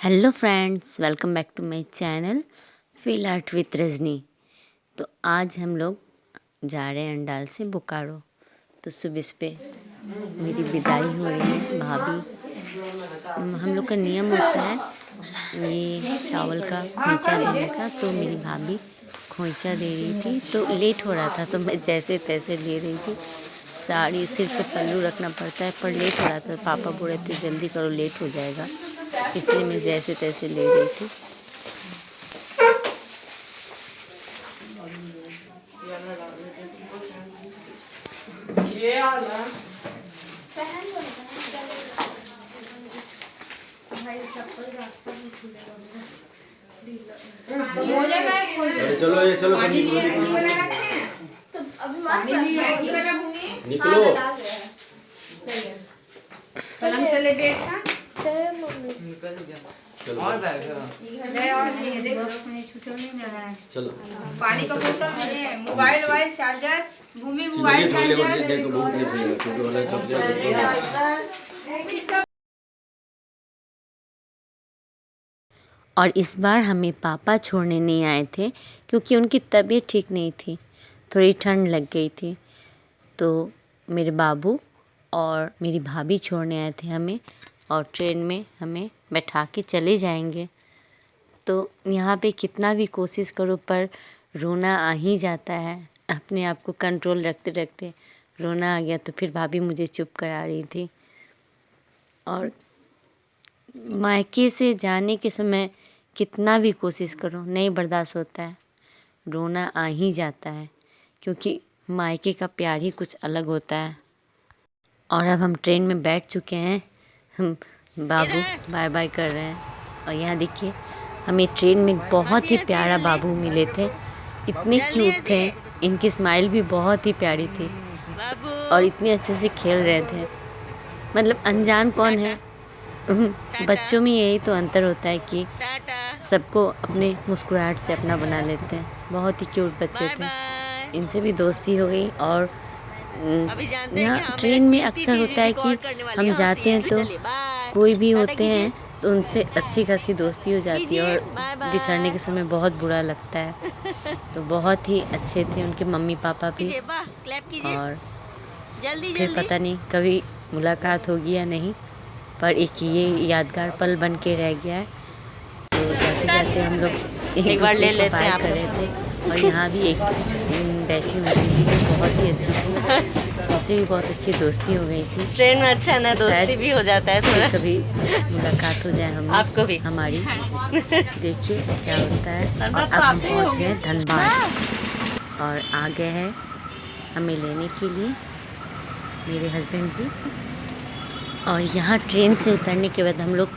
Hello friends, welcome back to my channel feel art with Rajni. तो आज हम लोग जा रहे हैं अंडाल से बोकारो। तो सुबह पे मेरी विदाई हो रही है भाभी। हम लोग का नियम होता है ये टावल का खोइंचा देने का। तो मेरी भाभी खोइंचा दे रही थी तो लेट हो रहा था, तो मैं जैसे तैसे ले रही थी। साड़ी सिर्फ पल्लू रखना पड़ता है, पर लेट हो रहा था। पापा बोल रहे थे जल्दी करो, लेट हो जाएगा, इसलिए मैं जैसे तैसे ले रही थी। चलो ये चलो निकलो कलम तले बैठा और चलो पानी का बोतल है, मोबाइल चार्जर, भूमि मोबाइल चार्जर। और इस बार हमें पापा छोड़ने नहीं आए थे क्योंकि उनकी तबीयत ठीक नहीं थी, थोड़ी ठंड लग गई थी। तो मेरे बाबू और मेरी भाभी छोड़ने आए थे हमें, और ट्रेन में हमें बैठा के चले जाएंगे। तो यहाँ पे कितना भी कोशिश करो पर रोना आ ही जाता है। अपने आप को कंट्रोल रखते रखते रोना आ गया, तो फिर भाभी मुझे चुप करा रही थी। और मायके से जाने के समय कितना भी कोशिश करो नहीं बर्दाश्त होता है, रोना आ ही जाता है, क्योंकि मायके का प्यार ही कुछ अलग होता है। और अब हम ट्रेन में बैठ चुके हैं, हम बाबू बाय बाय कर रहे हैं। और यहाँ देखिए, हमें ट्रेन में बहुत ही प्यारा बाबू मिले थे, इतने क्यूट थे, इनकी स्माइल भी बहुत ही प्यारी थी और इतने अच्छे से खेल रहे थे। मतलब अनजान कौन है, बच्चों में यही तो अंतर होता है कि सबको अपने मुस्कुराहट से अपना बना लेते हैं। बहुत ही क्यूट बच्चे थे, इनसे भी दोस्ती हो गई। और यहाँ ट्रेन में अक्सर होता है कि हम जाते हैं तो कोई भी होते हैं तो उनसे अच्छी खासी दोस्ती हो जाती है, और बिछड़ने के समय बहुत बुरा लगता है। तो बहुत ही अच्छे थे उनके मम्मी पापा भी। और फिर पता नहीं कभी मुलाकात होगी या नहीं, पर एक ये यादगार पल बन के रह गया है। तो जाते जाते हम लोग एक बार ले लेते हैं कर रहे थे। और यहाँ भी एक बैठी हुई थी जो बहुत ही अच्छी थी, उनसे भी बहुत अच्छी दोस्ती हो गई थी। ट्रेन में अच्छा ना दोस्ती भी हो जाता है थोड़ा। कभी मुलाकात हो जाए हम आपको भी हमारी, देखिए क्या होता है। और अब हम पहुँच गए धनबाद, और आ गए हैं हमें लेने के लिए मेरे हस्बैंड जी। और यहाँ ट्रेन से उतरने के बाद हम लोग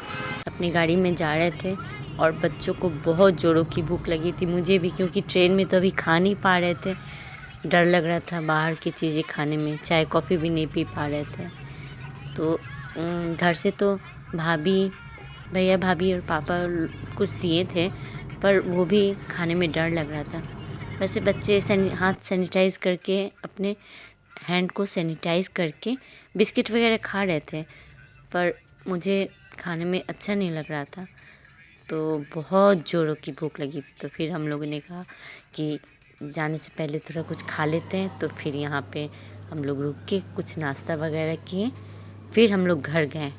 अपनी गाड़ी में जा रहे थे, और बच्चों को बहुत जोरों की भूख लगी थी, मुझे भी, क्योंकि ट्रेन में तो अभी खा नहीं पा रहे थे। डर लग रहा था बाहर की चीज़ें खाने में, चाय कॉफ़ी भी नहीं पी पा रहे थे। तो घर से तो भैया भाभी और पापा कुछ दिए थे, पर वो भी खाने में डर लग रहा था। वैसे बच्चे हाथ सैनिटाइज़ करके, अपने हैंड को सैनिटाइज़ करके बिस्किट वगैरह खा रहे थे, पर मुझे खाने में अच्छा नहीं लग रहा था। तो बहुत ज़ोरों की भूख लगी। तो फिर हम लोगों ने कहा कि जाने से पहले थोड़ा कुछ खा लेते हैं। तो फिर यहाँ पे हम लोग रुक के कुछ नाश्ता वगैरह किए, फिर हम लोग घर गए।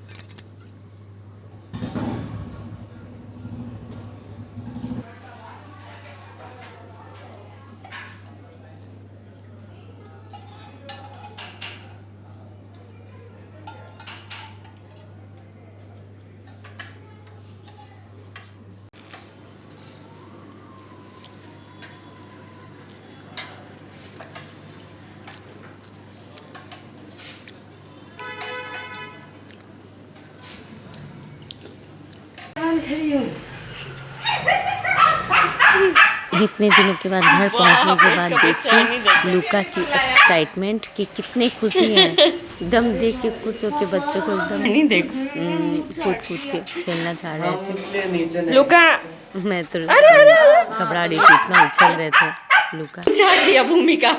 इतने दिनों के बाद घर पहुंचने के बाद देखिए लूका की एक्साइटमेंट कि कितने खुशी हैं, एकदम देख के खुश होके बच्चों को एकदम नहीं देख कूद के खेलना चाह रहे थे। लुका मैं तो घबरा रही थी, इतना उछल रहे थे लूका। चाह दिया भूमिका।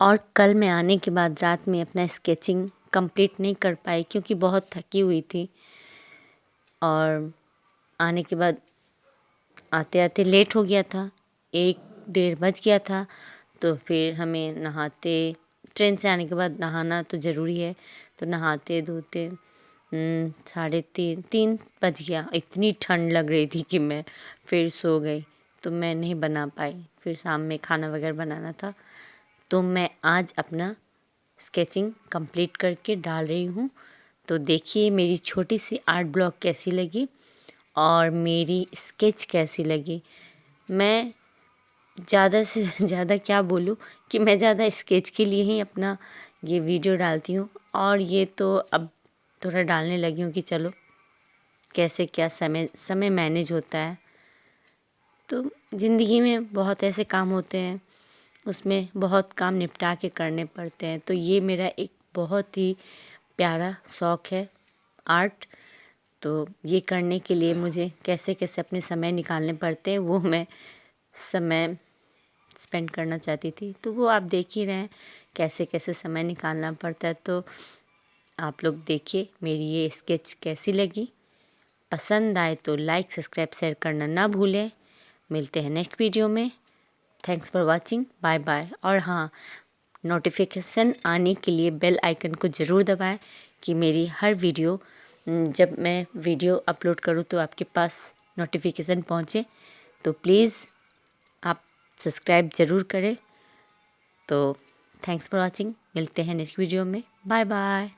और कल मैं आने के बाद रात में अपना स्केचिंग कंप्लीट नहीं कर पाई क्योंकि बहुत थकी हुई थी और आने के बाद आते आते लेट हो गया था, 1 डेढ़ बज गया था। तो फिर हमें नहाते, ट्रेन से आने के बाद नहाना तो ज़रूरी है, तो नहाते धोते 3:30 बज गया। इतनी ठंड लग रही थी कि मैं फिर सो गई, तो मैं नहीं बना पाई। फिर शाम में खाना वगैरह बनाना था, तो मैं आज अपना स्केचिंग कंप्लीट करके डाल रही हूँ। तो देखिए मेरी छोटी सी आर्ट ब्लॉक कैसी लगी और मेरी स्केच कैसी लगी। मैं ज़्यादा से ज़्यादा क्या बोलूँ कि मैं ज़्यादा स्केच के लिए ही अपना ये वीडियो डालती हूँ, और ये तो अब थोड़ा डालने लगी हूँ कि चलो कैसे क्या समय मैनेज होता है। तो ज़िंदगी में बहुत ऐसे काम होते हैं, उसमें बहुत काम निपटा के करने पड़ते हैं। तो ये मेरा एक बहुत ही प्यारा शौक़ है आर्ट। तो ये करने के लिए मुझे कैसे कैसे अपने समय निकालने पड़ते हैं, वो मैं समय स्पेंड करना चाहती थी। तो वो आप देख ही रहे हैं कैसे कैसे समय निकालना पड़ता है। तो आप लोग देखिए मेरी ये स्केच कैसी लगी। पसंद आए तो लाइक सब्सक्राइब शेयर करना ना भूलें। मिलते हैं नेक्स्ट वीडियो में। Thanks for watching, bye bye. और हाँ, नोटिफिकेशन आने के लिए बेल आइकन को ज़रूर दबाएं कि मेरी हर वीडियो, जब मैं वीडियो अपलोड करूँ तो आपके पास नोटिफिकेशन पहुँचे। तो प्लीज़ आप सब्सक्राइब ज़रूर करें। तो थैंक्स फॉर वॉचिंग, मिलते हैं नेक्स्ट वीडियो में। Bye bye.